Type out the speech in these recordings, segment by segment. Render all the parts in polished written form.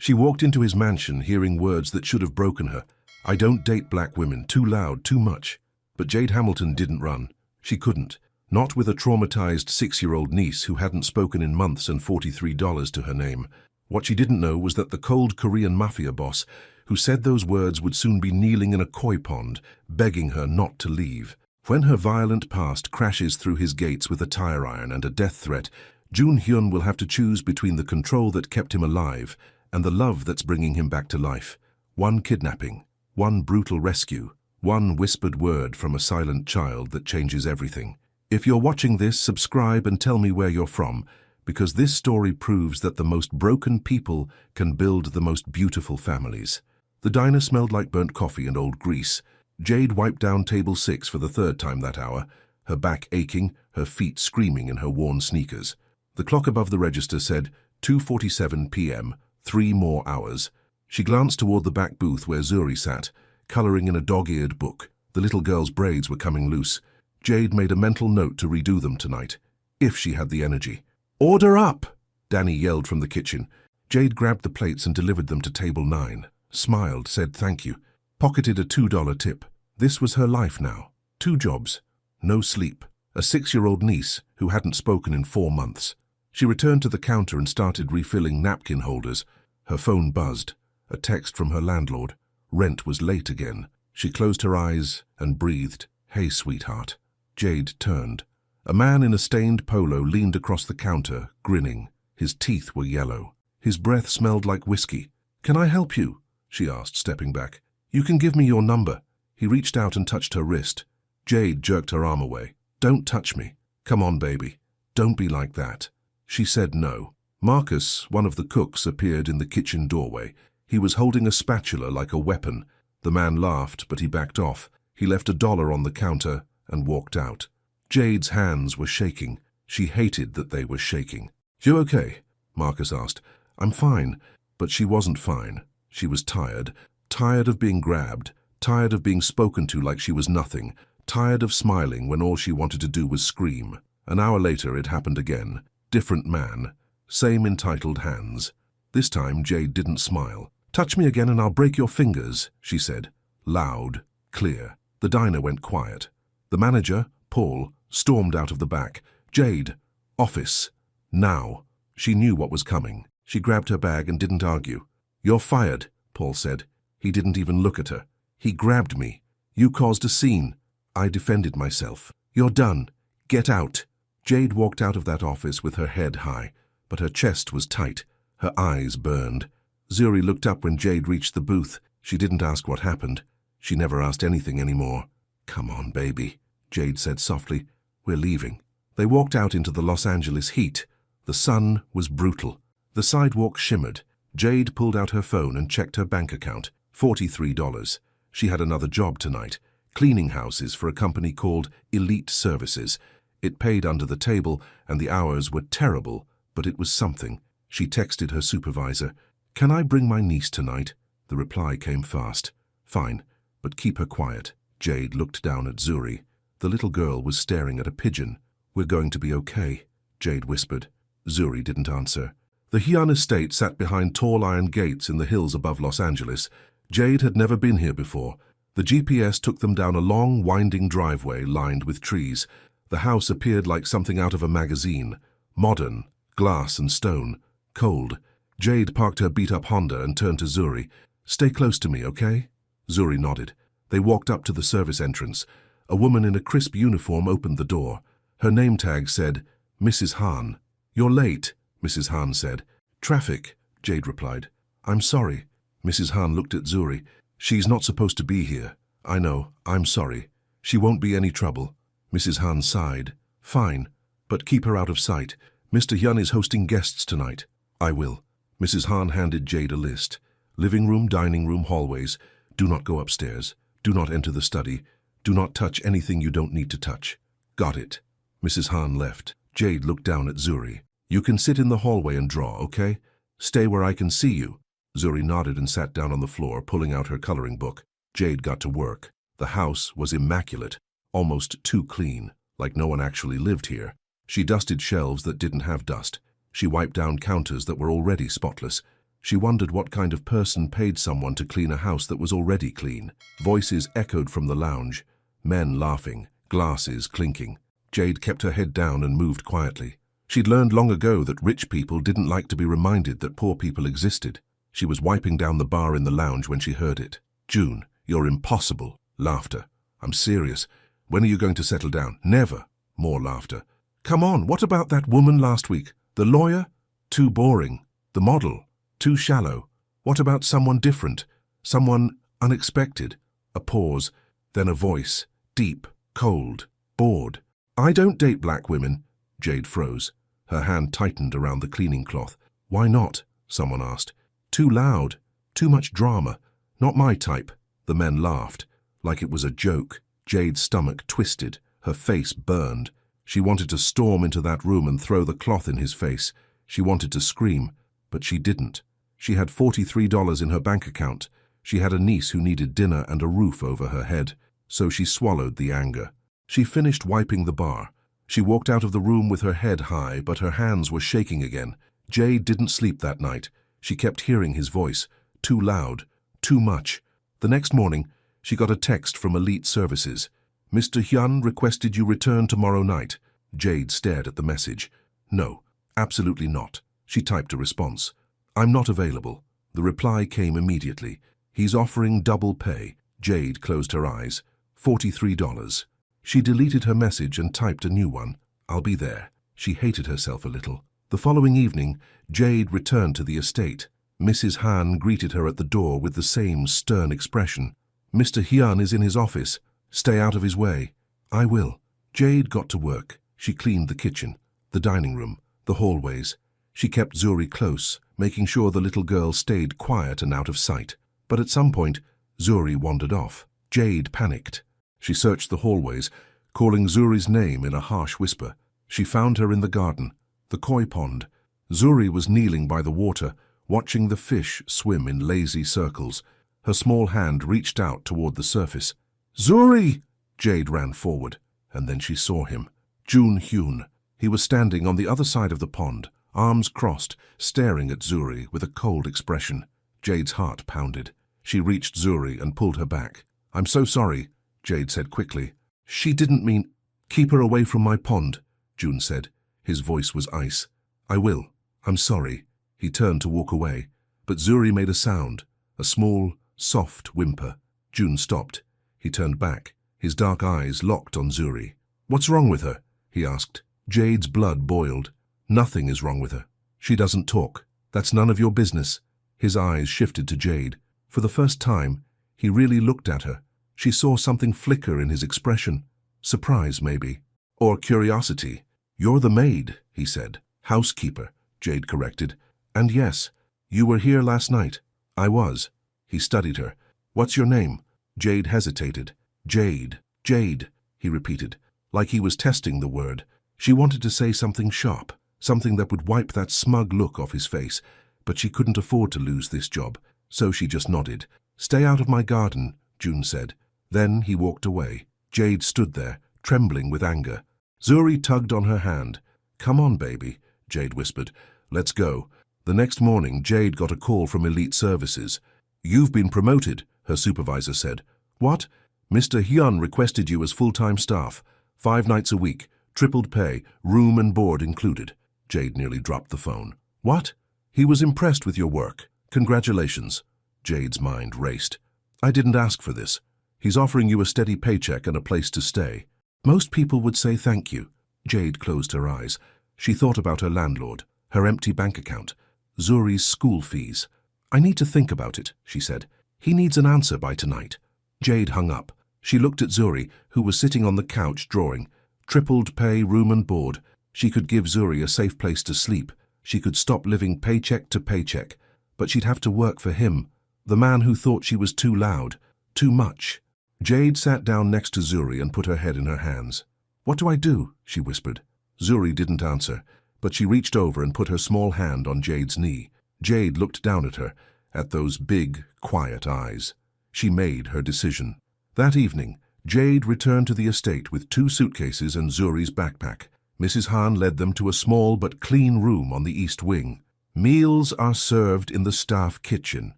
She walked into his mansion hearing words that should have broken her. "I don't date black women, too loud, too much." But Jade Hamilton didn't run. She couldn't. Not with a traumatized 6-year-old niece who hadn't spoken in months and $43 to her name. What she didn't know was that the cold Korean Mafia boss who said those words would soon be kneeling in a koi pond, begging her not to leave. When her violent past crashes through his gates with a tire iron and a death threat, Jun Hyun will have to choose between the control that kept him alive and the love that's bringing him back to life. One kidnapping, one brutal rescue, one whispered word from a silent child that changes everything. If you're watching this, subscribe and tell me where you're from, because this story proves that the most broken people can build the most beautiful families. The diner smelled like burnt coffee and old grease. Jade wiped down table 6 for the 3rd time that hour, her back aching, her feet screaming in her worn sneakers. The clock above the register said 2:47 p.m., 3 more hours. She glanced toward the back booth where Zuri sat, coloring in a dog-eared book. The little girl's braids were coming loose. Jade made a mental note to redo them tonight, if she had the energy. "Order up!" Danny yelled from the kitchen. Jade grabbed the plates and delivered them to table 9, smiled, said thank you, pocketed a $2 tip. This was her life now. 2 jobs, no sleep, a 6-year-old niece who hadn't spoken in 4 months. She returned to the counter and started refilling napkin holders. Her phone buzzed. A text from her landlord. Rent was late again. She closed her eyes and breathed, "Hey, sweetheart." Jade turned. A man in a stained polo leaned across the counter, grinning. His teeth were yellow. His breath smelled like whiskey. "Can I help you?" she asked, stepping back. "You can give me your number." He reached out and touched her wrist. Jade jerked her arm away. "Don't touch me. Come on, baby. Don't be like that." She said no. Marcus, one of the cooks, appeared in the kitchen doorway. He was holding a spatula like a weapon. The man laughed, but he backed off. He left $1 on the counter and walked out. Jade's hands were shaking. She hated that they were shaking. "You okay?" Marcus asked. "I'm fine." But she wasn't fine. She was tired. Tired of being grabbed. Tired of being spoken to like she was nothing. Tired of smiling when all she wanted to do was scream. An hour later it happened again. Different man. Same entitled hands. This time Jade didn't smile. "Touch me again and I'll break your fingers," she said. Loud, clear. The diner went quiet. The manager, Paul, stormed out of the back. "Jade, office, now." She knew what was coming. She grabbed her bag and didn't argue. "You're fired," Paul said. He didn't even look at her. "He grabbed me. You caused a scene. I defended myself. You're done. Get out." Jade walked out of that office with her head high, but her chest was tight. Her eyes burned. Zuri looked up when Jade reached the booth. She didn't ask what happened. She never asked anything anymore. "Come on, baby," Jade said softly. "We're leaving." They walked out into the Los Angeles heat. The sun was brutal. The sidewalk shimmered. Jade pulled out her phone and checked her bank account. $43. She had another job tonight. Cleaning houses for a company called Elite Services. It paid under the table, and the hours were terrible, but it was something. She texted her supervisor. "Can I bring my niece tonight?" The reply came fast. "Fine, but keep her quiet." Jade looked down at Zuri. The little girl was staring at a pigeon. "We're going to be okay," Jade whispered. Zuri didn't answer. The Hyun estate sat behind tall iron gates in the hills above Los Angeles. Jade had never been here before. The GPS took them down a long, winding driveway lined with trees. The house appeared like something out of a magazine. Modern, glass and stone, cold. Jade parked her beat-up Honda and turned to Zuri. "Stay close to me, okay?" Zuri nodded. They walked up to the service entrance. A woman in a crisp uniform opened the door. Her name tag said, "Mrs. Han." "You're late," Mrs. Han said. "Traffic," Jade replied. "I'm sorry." Mrs. Han looked at Zuri. "She's not supposed to be here." "I know. I'm sorry. She won't be any trouble." Mrs. Han sighed. "Fine, but keep her out of sight. Mr. Hyun is hosting guests tonight." "I will." Mrs. Han handed Jade a list. "Living room, dining room, hallways. Do not go upstairs. Do not enter the study. Do not touch anything you don't need to touch." "Got it." Mrs. Han left. Jade looked down at Zuri. "You can sit in the hallway and draw, okay? Stay where I can see you." Zuri nodded and sat down on the floor, pulling out her coloring book. Jade got to work. The house was immaculate, almost too clean, like no one actually lived here. She dusted shelves that didn't have dust. She wiped down counters that were already spotless. She wondered what kind of person paid someone to clean a house that was already clean. Voices echoed from the lounge, men laughing, glasses clinking. Jade kept her head down and moved quietly. She'd learned long ago that rich people didn't like to be reminded that poor people existed. She was wiping down the bar in the lounge when she heard it. "June, you're impossible." Laughter. "I'm serious. When are you going to settle down?" "Never." More laughter. "Come on, what about that woman last week? The lawyer? Too boring. The model? Too shallow. What about someone different? Someone unexpected?" A pause, then a voice, deep, cold, bored. "I don't date black women." Jade froze. Her hand tightened around the cleaning cloth. "Why not?" someone asked. "Too loud. Too much drama. Not my type." The men laughed, like it was a joke. Jade's stomach twisted. Her face burned. She wanted to storm into that room and throw the cloth in his face. She wanted to scream, but she didn't. She had $43 in her bank account. She had a niece who needed dinner and a roof over her head. So she swallowed the anger. She finished wiping the bar. She walked out of the room with her head high, but her hands were shaking again. Jade didn't sleep that night. She kept hearing his voice. Too loud. Too much. The next morning, she got a text from Elite Services. "Mr. Hyun requested you return tomorrow night." Jade stared at the message. "No, absolutely not." She typed a response. "I'm not available." The reply came immediately. "He's offering double pay." Jade closed her eyes. $43. She deleted her message and typed a new one. "I'll be there." She hated herself a little. The following evening, Jade returned to the estate. Mrs. Han greeted her at the door with the same stern expression. "Mr. Hyun is in his office. Stay out of his way." "I will." Jade got to work. She cleaned the kitchen, the dining room, the hallways. She kept Zuri close, making sure the little girl stayed quiet and out of sight. But at some point, Zuri wandered off. Jade panicked. She searched the hallways, calling Zuri's name in a harsh whisper. She found her in the garden, the koi pond. Zuri was kneeling by the water, watching the fish swim in lazy circles. Her small hand reached out toward the surface. "Zuri!" Jade ran forward, and then she saw him. Jun Hyun. He was standing on the other side of the pond, arms crossed, staring at Zuri with a cold expression. Jade's heart pounded. She reached Zuri and pulled her back. "I'm so sorry," Jade said quickly. "She didn't mean—" "Keep her away from my pond," Jun said. His voice was ice. "I will. I'm sorry." He turned to walk away, but Zuri made a sound, a small, soft whimper. Jun stopped. He turned back, his dark eyes locked on Zuri. "What's wrong with her?" he asked. Jade's blood boiled. "Nothing is wrong with her. She doesn't talk. That's none of your business." His eyes shifted to Jade. For the first time, he really looked at her. She saw something flicker in his expression. Surprise, maybe. Or curiosity. "You're the maid," he said. "Housekeeper," Jade corrected. "And yes, you were here last night." "I was." He studied her. "What's your name?" Jade hesitated. "Jade, Jade," he repeated, like he was testing the word. She wanted to say something sharp, something that would wipe that smug look off his face, but she couldn't afford to lose this job, so she just nodded. "Stay out of my garden," Jun said. Then he walked away. Jade stood there, trembling with anger. Zuri tugged on her hand. "Come on, baby," Jade whispered. "Let's go." The next morning, Jade got a call from Elite Services. "You've been promoted," her supervisor said. "What?" "Mr. Hyun requested you as full-time staff. 5 nights a week, tripled pay, room and board included." Jade nearly dropped the phone. "What?" "He was impressed with your work. Congratulations." Jade's mind raced. "I didn't ask for this. He's offering you a steady paycheck and a place to stay." "Most people would say thank you." Jade closed her eyes. She thought about her landlord, her empty bank account, Zuri's school fees. "I need to think about it," she said. "He needs an answer by tonight." Jade hung up. She looked at Zuri, who was sitting on the couch drawing. Tripled pay, room and board. She could give Zuri a safe place to sleep. She could stop living paycheck to paycheck. But she'd have to work for him, the man who thought she was too loud, too much. Jade sat down next to Zuri and put her head in her hands. "What do I do?" she whispered. Zuri didn't answer, but she reached over and put her small hand on Jade's knee. Jade looked down at her, at those big, quiet eyes. She made her decision. That evening, Jade returned to the estate with 2 suitcases and Zuri's backpack. Mrs. Han led them to a small but clean room on the east wing. Meals are served in the staff kitchen,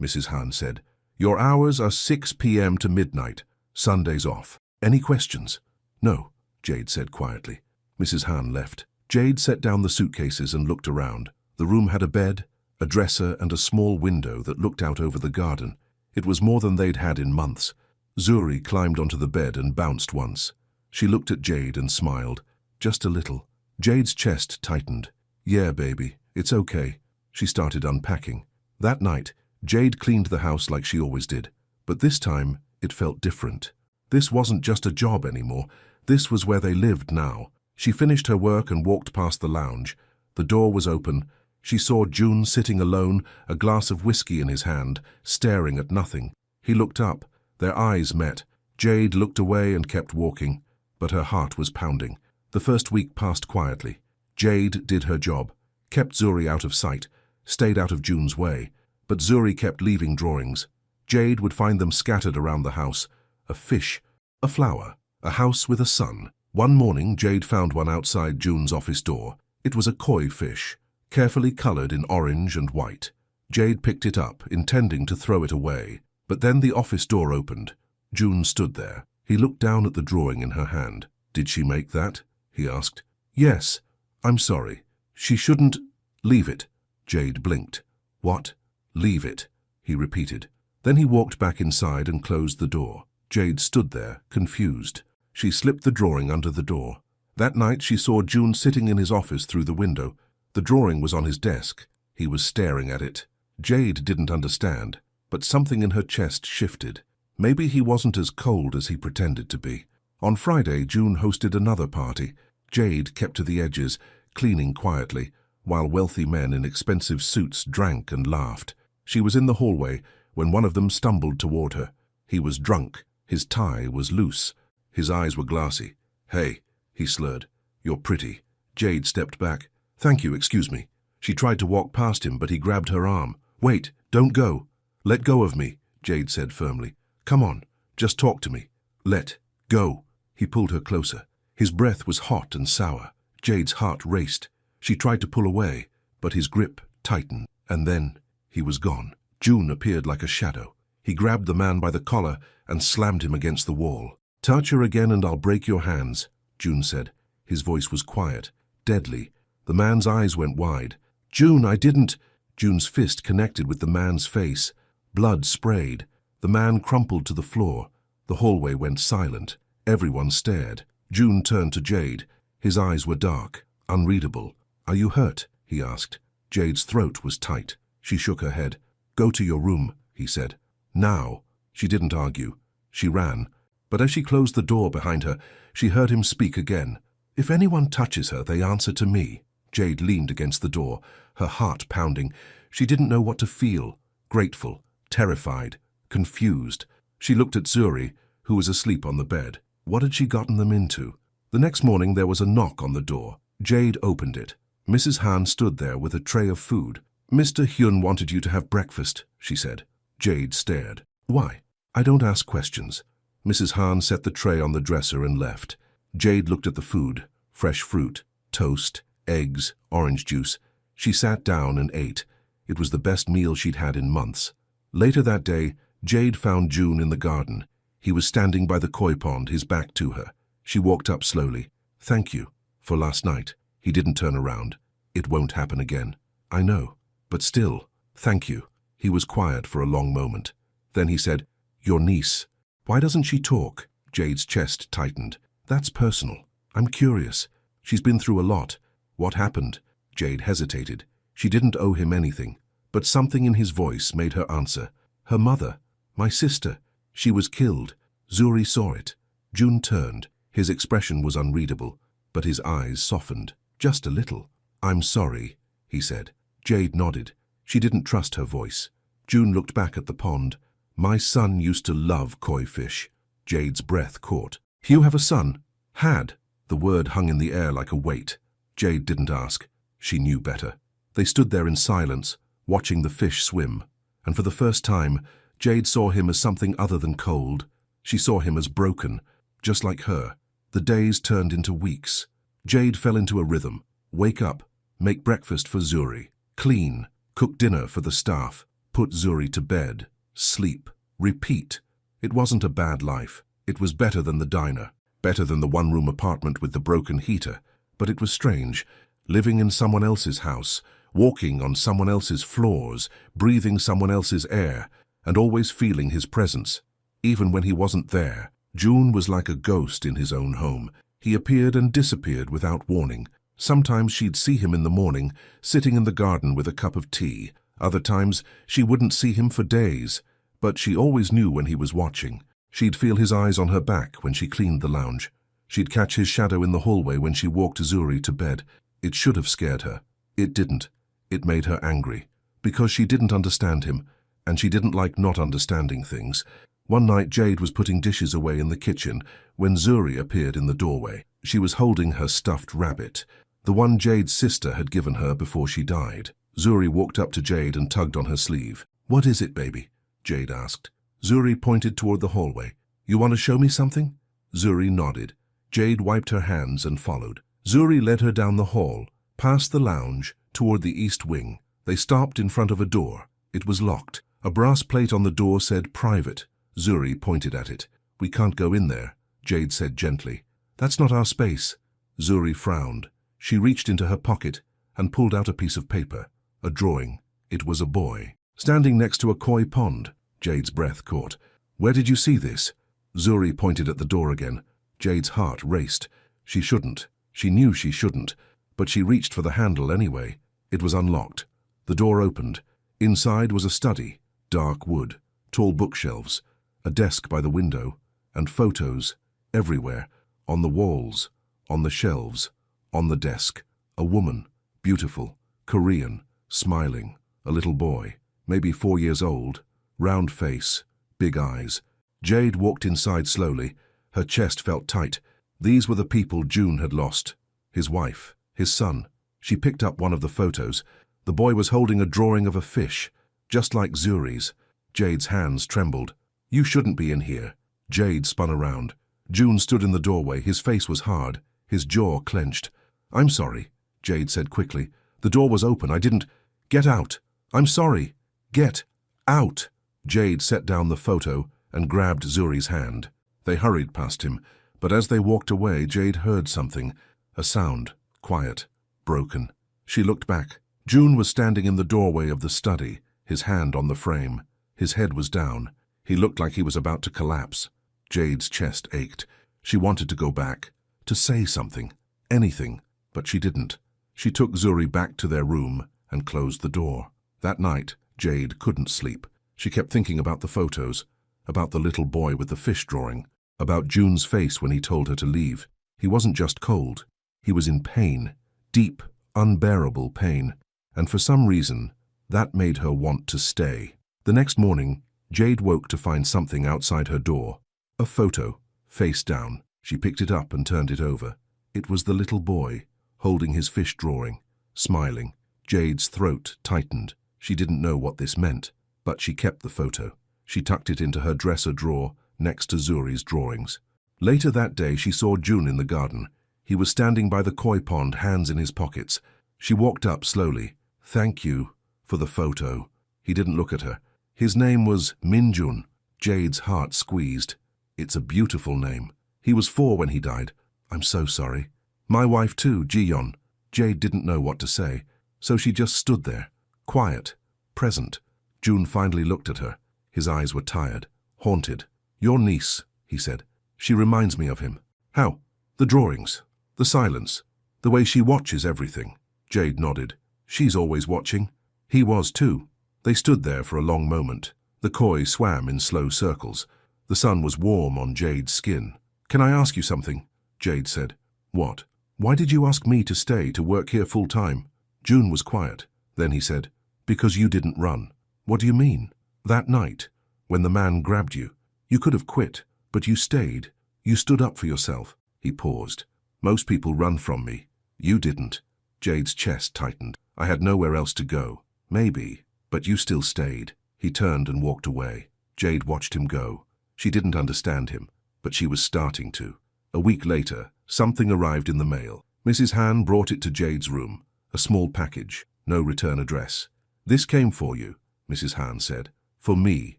Mrs. Han said. Your hours are 6 p.m. to midnight. Sundays off. Any questions? No, Jade said quietly. Mrs. Han left. Jade set down the suitcases and looked around. The room had a bed, a dresser, and a small window that looked out over the garden. It was more than they'd had in months. Zuri climbed onto the bed and bounced once. She looked at Jade and smiled. Just a little. Jade's chest tightened. Yeah, baby, it's okay. She started unpacking. That night, Jade cleaned the house like she always did. But this time, it felt different. This wasn't just a job anymore. This was where they lived now. She finished her work and walked past the lounge. The door was open. She saw June sitting alone, a glass of whiskey in his hand, staring at nothing. He looked up. Their eyes met. Jade looked away and kept walking, but her heart was pounding. The first week passed quietly. Jade did her job, kept Zuri out of sight, stayed out of June's way, but Zuri kept leaving drawings. Jade would find them scattered around the house. A fish, a flower, a house with a sun. One morning, Jade found one outside June's office door. It was a koi fish, carefully colored in orange and white. Jade picked it up, intending to throw it away. But then the office door opened. June stood there. He looked down at the drawing in her hand. Did she make that? He asked. Yes. I'm sorry. She shouldn't... Leave it. Jade blinked. What? Leave it, he repeated. Then he walked back inside and closed the door. Jade stood there, confused. She slipped the drawing under the door. That night she saw June sitting in his office through the window. The drawing was on his desk. He was staring at it. Jade didn't understand, but something in her chest shifted. Maybe he wasn't as cold as he pretended to be. On Friday, June hosted another party. Jade kept to the edges, cleaning quietly, while wealthy men in expensive suits drank and laughed. She was in the hallway when one of them stumbled toward her. He was drunk. His tie was loose. His eyes were glassy. Hey, he slurred. You're pretty. Jade stepped back. Thank you, excuse me. She tried to walk past him, but he grabbed her arm. Wait, don't go. Let go of me, Jade said firmly. Come on, just talk to me. Let go. He pulled her closer. His breath was hot and sour. Jade's heart raced. She tried to pull away, but his grip tightened, and then he was gone. June appeared like a shadow. He grabbed the man by the collar and slammed him against the wall. Touch her again and I'll break your hands, June said. His voice was quiet, deadly. The man's eyes went wide. June, I didn't... June's fist connected with the man's face. Blood sprayed. The man crumpled to the floor. The hallway went silent. Everyone stared. June turned to Jade. His eyes were dark, unreadable. Are you hurt? He asked. Jade's throat was tight. She shook her head. Go to your room, he said. Now. She didn't argue. She ran. But as she closed the door behind her, she heard him speak again. If anyone touches her, they answer to me. Jade leaned against the door, her heart pounding. She didn't know what to feel. Grateful, terrified, confused. She looked at Zuri, who was asleep on the bed. What had she gotten them into? The next morning there was a knock on the door. Jade opened it. Mrs. Han stood there with a tray of food. Mr. Hyun wanted you to have breakfast, she said. Jade stared. Why? I don't ask questions. Mrs. Han set the tray on the dresser and left. Jade looked at the food. Fresh fruit, toast, eggs, orange juice. She sat down and ate. It was the best meal she'd had in months. Later that day, Jade found June in the garden. He was standing by the koi pond, his back to her. She walked up slowly. Thank you for last night. He didn't turn around. It won't happen again. I know, but still, thank you. He was quiet for a long moment. Then he said, Your niece. Why doesn't she talk? Jade's chest tightened. That's personal. I'm curious. She's been through a lot. What happened? Jade hesitated. She didn't owe him anything, but something in his voice made her answer. Her mother. My sister. She was killed. Zuri saw it. June turned. His expression was unreadable, but his eyes softened. Just a little. I'm sorry, he said. Jade nodded. She didn't trust her voice. June looked back at the pond. My son used to love koi fish. Jade's breath caught. You have a son? Had. The word hung in the air like a weight. Jade didn't ask. She knew better. They stood there in silence, watching the fish swim. And for the first time, Jade saw him as something other than cold. She saw him as broken, just like her. The days turned into weeks. Jade fell into a rhythm. Wake up, make breakfast for Zuri, Clean, cook dinner for the staff, put Zuri to bed, sleep, repeat. It wasn't a bad life. It was better than the diner, better than the one-room apartment with the broken heater. But it was strange, living in someone else's house, walking on someone else's floors, breathing someone else's air, and always feeling his presence. Even when he wasn't there, June was like a ghost in his own home. He appeared and disappeared without warning. Sometimes she'd see him in the morning, sitting in the garden with a cup of tea. Other times, she wouldn't see him for days, but she always knew when he was watching. She'd feel his eyes on her back when she cleaned the lounge. She'd catch his shadow in the hallway when she walked Zuri to bed. It should have scared her. It didn't. It made her angry, because she didn't understand him, and she didn't like not understanding things. One night Jade was putting dishes away in the kitchen when Zuri appeared in the doorway. She was holding her stuffed rabbit, the one Jade's sister had given her before she died. Zuri walked up to Jade and tugged on her sleeve. "What is it, baby?" Jade asked. Zuri pointed toward the hallway. "You want to show me something?" Zuri nodded. Jade wiped her hands and followed. Zuri led her down the hall, past the lounge, toward the east wing. They stopped in front of a door. It was locked. A brass plate on the door said "Private." Zuri pointed at it. "We can't go in there," Jade said gently. "That's not our space." Zuri frowned. She reached into her pocket and pulled out a piece of paper, a drawing. It was a boy, standing next to a koi pond. Jade's breath caught. "Where did you see this?" Zuri pointed at the door again. Jade's heart raced. She shouldn't. She knew she shouldn't, but she reached for the handle anyway. It was unlocked. The door opened. Inside was a study, dark wood, tall bookshelves, a desk by the window, and photos everywhere, on the walls, on the shelves, on the desk. A woman, beautiful, Korean, smiling, a little boy, maybe 4 years old, round face, big eyes. Jade walked inside slowly. Her chest felt tight. These were the people June had lost. His wife, his son. She picked up one of the photos. The boy was holding a drawing of a fish, just like Zuri's. Jade's hands trembled. "You shouldn't be in here." Jade spun around. June stood in the doorway. His face was hard, his jaw clenched. "I'm sorry," Jade said quickly. "The door was open. I didn't—" "Get out." "I'm sorry." "Get out." Jade set down the photo and grabbed Zuri's hand. They hurried past him, but as they walked away, Jade heard something. A sound, quiet, broken. She looked back. June was standing in the doorway of the study, his hand on the frame. His head was down. He looked like he was about to collapse. Jade's chest ached. She wanted to go back, to say something, anything, but she didn't. She took Zuri back to their room and closed the door. That night, Jade couldn't sleep. She kept thinking about the photos, about the little boy with the fish drawing, about June's face when he told her to leave. He wasn't just cold. He was in pain, deep, unbearable pain, and for some reason, that made her want to stay. The next morning, Jade woke to find something outside her door. A photo, face down. She picked it up and turned it over. It was the little boy, holding his fish drawing, smiling. Jade's throat tightened. She didn't know what this meant, but she kept the photo. She tucked it into her dresser drawer next to Zuri's drawings. Later that day, she saw June in the garden. He was standing by the koi pond, hands in his pockets. She walked up slowly. "Thank you for the photo." He didn't look at her. His name was Minjun. Jade's heart squeezed. It's a beautiful name. He was 4 when he died. "I'm so sorry." "My wife too, Jiyeon." Jade didn't know what to say, so she just stood there, quiet, present. June finally looked at her. His eyes were tired, haunted. "Your niece," he said. "She reminds me of him." "How?" "The drawings, the silence, the way she watches everything." Jade nodded. "She's always watching." He was too. They stood there for a long moment. The koi swam in slow circles. The sun was warm on Jade's skin. "Can I ask you something?" Jade said. "What?" "Why did you ask me to stay to work here full time?" June was quiet. Then he said, "Because you didn't run." "What do you mean?" "That night, when the man grabbed you, you could have quit, but you stayed. You stood up for yourself." He paused. "Most people run from me. You didn't." Jade's chest tightened. "I had nowhere else to go. Maybe, but you still stayed." He turned and walked away. Jade watched him go. She didn't understand him, but she was starting to. A week later, something arrived in the mail. Mrs. Han brought it to Jade's room, a small package. No return address. This came for you, Mrs. Hahn said. For me,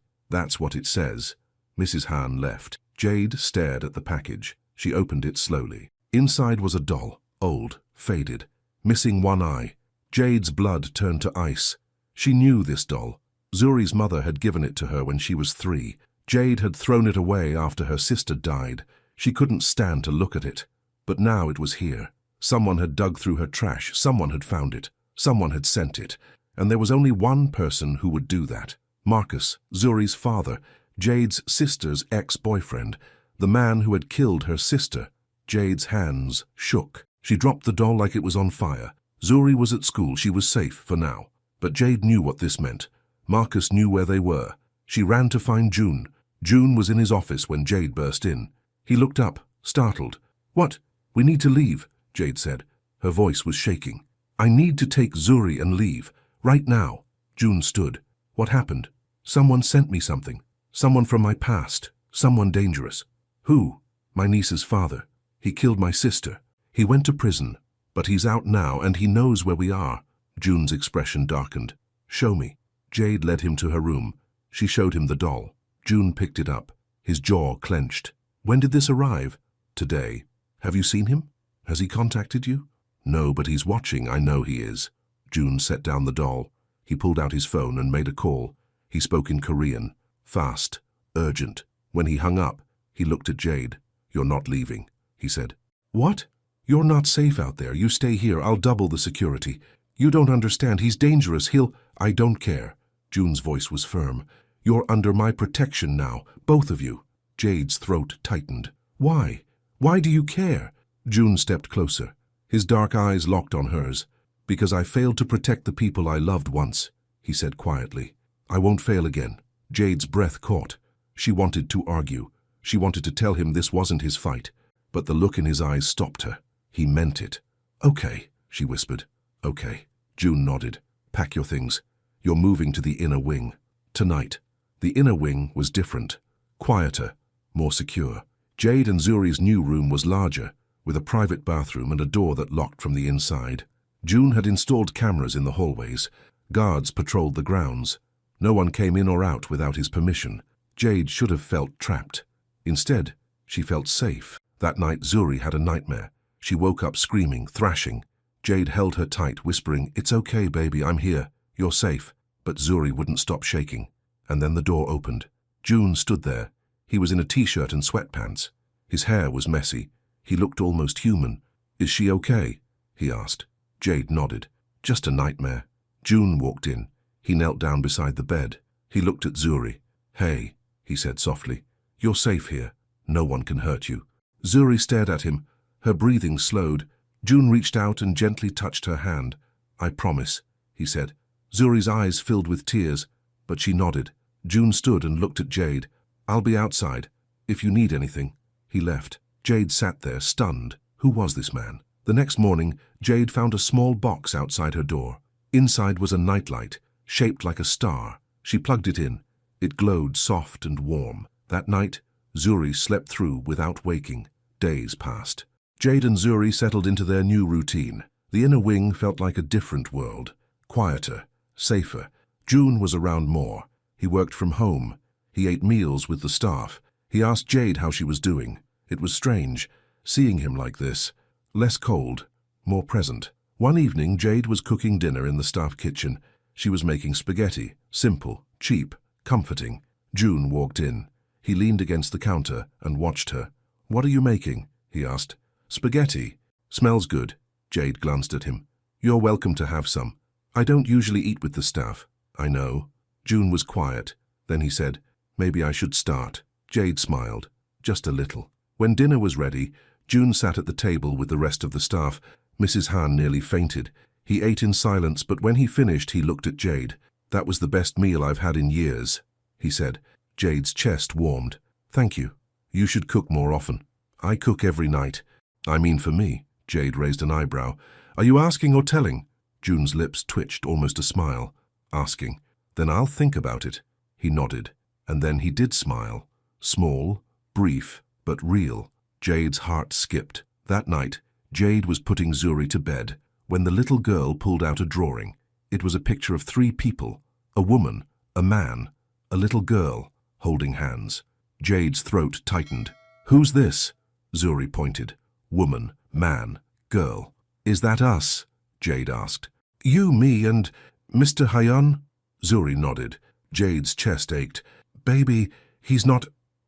that's what it says. Mrs. Hahn left. Jade stared at the package. She opened it slowly. Inside was a doll, old, faded, missing one eye. Jade's blood turned to ice. She knew this doll. Zuri's mother had given it to her when she was 3. Jade had thrown it away after her sister died. She couldn't stand to look at it. But now it was here. Someone had dug through her trash. Someone had found it. Someone had sent it. And there was only one person who would do that. Marcus, Zuri's father, Jade's sister's ex-boyfriend, the man who had killed her sister. Jade's hands shook. She dropped the doll like it was on fire. Zuri was at school. She was safe for now. But Jade knew what this meant. Marcus knew where they were. She ran to find June. June was in his office when Jade burst in. He looked up, startled. "What? We need to leave," Jade said. Her voice was shaking. "I need to take Zuri and leave. Right now." June stood. "What happened?" "Someone sent me something. Someone from my past. Someone dangerous." "Who?" "My niece's father. He killed my sister. He went to prison, but he's out now and he knows where we are." June's expression darkened. "Show me." Jade led him to her room. She showed him the doll. June picked it up. His jaw clenched. "When did this arrive?" "Today." "Have you seen him? Has he contacted you?" "No, but he's watching. I know he is." June set down the doll. He pulled out his phone and made a call. He spoke in Korean. Fast, urgent. When he hung up, he looked at Jade. "You're not leaving," he said. "What? You're not safe out there. You stay here. I'll double the security. You don't understand. He's dangerous. I don't care." June's voice was firm. "You're under my protection now, both of you." Jade's throat tightened. "Why? Why do you care?" June stepped closer. His dark eyes locked on hers. "Because I failed to protect the people I loved once," he said quietly. "I won't fail again." Jade's breath caught. She wanted to argue. She wanted to tell him this wasn't his fight. But the look in his eyes stopped her. He meant it. "Okay," she whispered. "Okay." June nodded. "Pack your things. You're moving to the inner wing. Tonight." The inner wing was different. Quieter. More secure. Jade and Zuri's new room was larger, with a private bathroom and a door that locked from the inside. June had installed cameras in the hallways. Guards patrolled the grounds. No one came in or out without his permission. Jade should have felt trapped. Instead, she felt safe. That night, Zuri had a nightmare. She woke up screaming, thrashing. Jade held her tight, whispering, "It's okay, baby, I'm here. You're safe." But Zuri wouldn't stop shaking. And then the door opened. June stood there. He was in a t-shirt and sweatpants. His hair was messy. He looked almost human. "Is she okay?" he asked. Jade nodded. "Just a nightmare." June walked in. He knelt down beside the bed. He looked at Zuri. "Hey," he said softly. "You're safe here. No one can hurt you." Zuri stared at him. Her breathing slowed. June reached out and gently touched her hand. "I promise," he said. Zuri's eyes filled with tears, but she nodded. June stood and looked at Jade. "I'll be outside, if you need anything." He left. Jade sat there, stunned. Who was this man? The next morning, Jade found a small box outside her door. Inside was a nightlight, shaped like a star. She plugged it in. It glowed soft and warm. That night, Zuri slept through without waking. Days passed. Jade and Zuri settled into their new routine. The inner wing felt like a different world. Quieter, safer. June was around more. He worked from home. He ate meals with the staff. He asked Jade how she was doing. It was strange, seeing him like this. Less cold, more present. One evening, Jade was cooking dinner in the staff kitchen. She was making spaghetti, simple, cheap, comforting. June walked in. He leaned against the counter and watched her. "What are you making?" he asked. "Spaghetti. Smells good." Jade glanced at him. "You're welcome to have some. I don't usually eat with the staff." "I know." June was quiet. Then he said, "Maybe I should start." Jade smiled, just a little. When dinner was ready, June sat at the table with the rest of the staff. Mrs. Hahn nearly fainted. He ate in silence, but when he finished, he looked at Jade. "That was the best meal I've had in years," he said. Jade's chest warmed. "Thank you. You should cook more often." "I cook every night." "I mean for me." Jade raised an eyebrow. "Are you asking or telling?" June's lips twitched, almost a smile. "Asking." "Then I'll think about it." He nodded. And then he did smile. Small, brief, but real. Jade's heart skipped. That night, Jade was putting Zuri to bed when the little girl pulled out a drawing. It was a picture of 3 people, a woman, a man, a little girl, holding hands. Jade's throat tightened. "Who's this?" Zuri pointed. "Woman, man, girl." "Is that us?" Jade asked. "You, me, and Mr. Hyun?" Zuri nodded. Jade's chest ached. "Baby,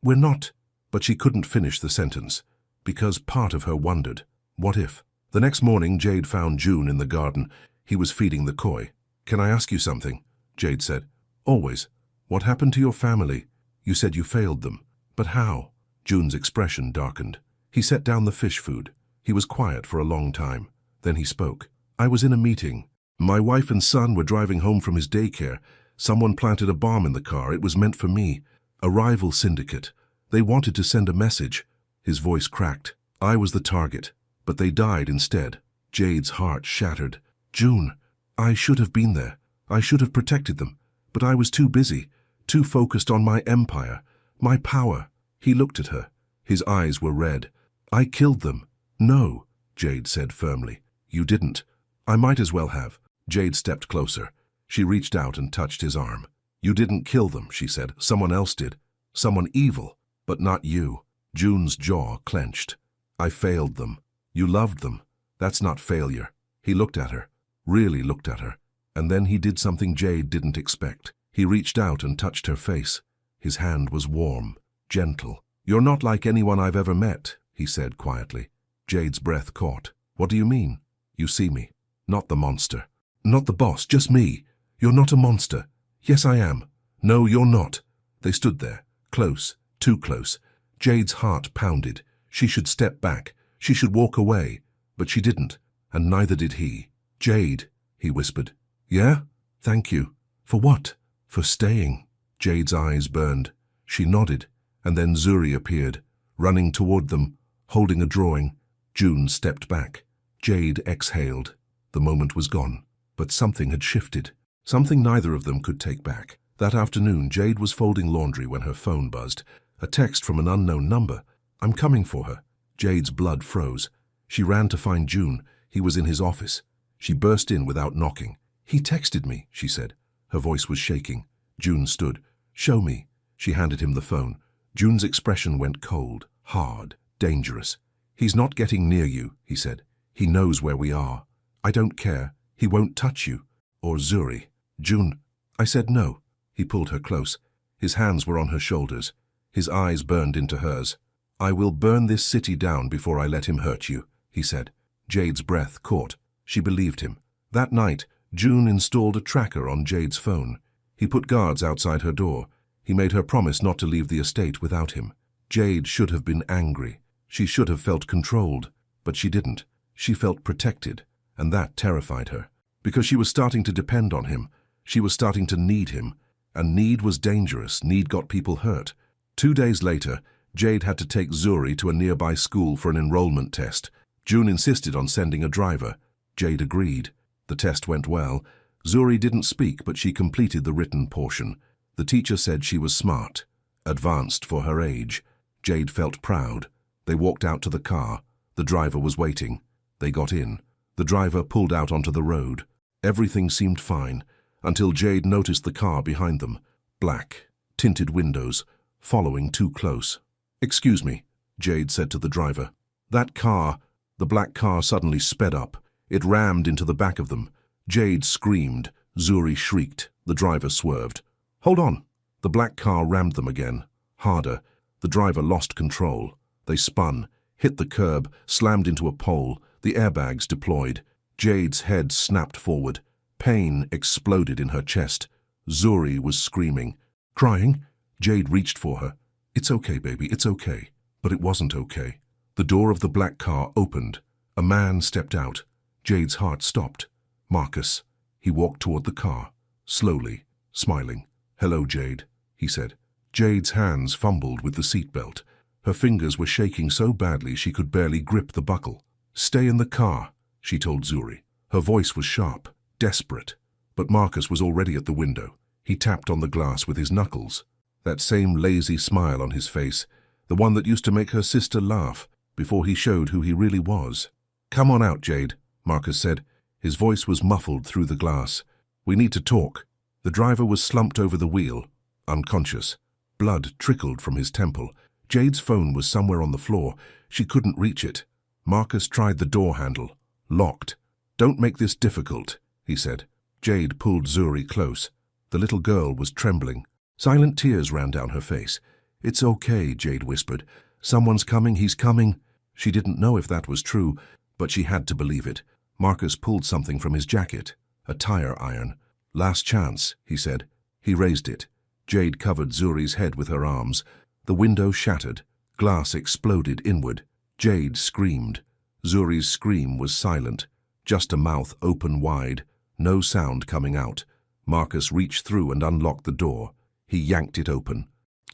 we're not." But she couldn't finish the sentence, because part of her wondered, what if? The next morning, Jade found June in the garden. He was feeding the koi. "Can I ask you something?" Jade said. "Always. What happened to your family? You said you failed them. But how?" June's expression darkened. He set down the fish food. He was quiet for a long time. Then he spoke. "I was in a meeting. My wife and son were driving home from his daycare. Someone planted a bomb in the car. It was meant for me. A rival syndicate. They wanted to send a message." His voice cracked. "I was the target, but they died instead." Jade's heart shattered. "June, I should have been there. I should have protected them. But I was too busy, too focused on my empire, my power." He looked at her. His eyes were red. "I killed them." "No," Jade said firmly. "You didn't." "I might as well have." Jade stepped closer. She reached out and touched his arm. "You didn't kill them," she said. "Someone else did. Someone evil, but not you." June's jaw clenched. "I failed them. You loved them. That's not failure." He looked at her, really looked at her, and then he did something Jade didn't expect. He reached out and touched her face. His hand was warm, gentle. "You're not like anyone I've ever met," he said quietly. Jade's breath caught. "What do you mean?" "You see me. Not the monster. Not the boss, just me. You're not a monster." "Yes, I am." "No, you're not." They stood there, close, too close. Jade's heart pounded. She should step back. She should walk away. But she didn't, and neither did he. "Jade," he whispered. "Yeah? Thank you." "For what?" "For staying." Jade's eyes burned. She nodded, and then Zuri appeared, running toward them, holding a drawing. June stepped back. Jade exhaled. The moment was gone. But something had shifted. Something neither of them could take back. That afternoon, Jade was folding laundry when her phone buzzed. A text from an unknown number. "I'm coming for her." Jade's blood froze. She ran to find June. He was in his office. She burst in without knocking. "He texted me," she said. Her voice was shaking. June stood. "Show me." She handed him the phone. June's expression went cold, hard, dangerous. "He's not getting near you," he said. "He knows where we are." "I don't care. He won't touch you." "Or Zuri." "June." I said no. He pulled her close. His hands were on her shoulders. His eyes burned into hers. "I will burn this city down before I let him hurt you," he said. Jade's breath caught. She believed him. That night, June installed a tracker on Jade's phone. He put guards outside her door. He made her promise not to leave the estate without him. Jade should have been angry. She should have felt controlled. But she didn't. She felt protected, and that terrified her. Because she was starting to depend on him. She was starting to need him. And need was dangerous. Need got people hurt. 2 days later, Jade had to take Zuri to a nearby school for an enrollment test. June insisted on sending a driver. Jade agreed. The test went well. Zuri didn't speak, but she completed the written portion. The teacher said she was smart, advanced for her age. Jade felt proud. They walked out to the car. The driver was waiting. They got in. The driver pulled out onto the road. Everything seemed fine, until Jade noticed the car behind them. Black, tinted windows, following too close. "Excuse me," Jade said to the driver. That car, the black car, suddenly sped up. It rammed into the back of them. Jade screamed. Zuri shrieked. The driver swerved. "Hold on." The black car rammed them again. Harder. The driver lost control. They spun, hit the curb, slammed into a pole. The airbags deployed. Jade's head snapped forward. Pain exploded in her chest. Zuri was screaming. Crying? Jade reached for her. "It's okay, baby, it's okay." But it wasn't okay. The door of the black car opened. A man stepped out. Jade's heart stopped. Marcus. He walked toward the car, slowly, smiling. "Hello, Jade," he said. Jade's hands fumbled with the seatbelt. Her fingers were shaking so badly she could barely grip the buckle. "Stay in the car," she told Zuri. Her voice was sharp, desperate. But Marcus was already at the window. He tapped on the glass with his knuckles. That same lazy smile on his face, the one that used to make her sister laugh, before he showed who he really was. "Come on out, Jade," Marcus said. His voice was muffled through the glass. We need to talk. The driver was slumped over the wheel, unconscious. Blood trickled from his temple. Jade's phone was somewhere on the floor. She couldn't reach it. Marcus tried the door handle. Locked. "Don't make this difficult," he said. Jade pulled Zuri close. The little girl was trembling. Silent tears ran down her face. "It's okay," Jade whispered. "Someone's coming, he's coming." She didn't know if that was true, but she had to believe it. Marcus pulled something from his jacket. A tire iron. "Last chance," he said. He raised it. Jade covered Zuri's head with her arms. The window shattered. Glass exploded inward. Jade screamed. Zuri's scream was silent. Just a mouth open wide. No sound coming out. Marcus reached through and unlocked the door. He yanked it open.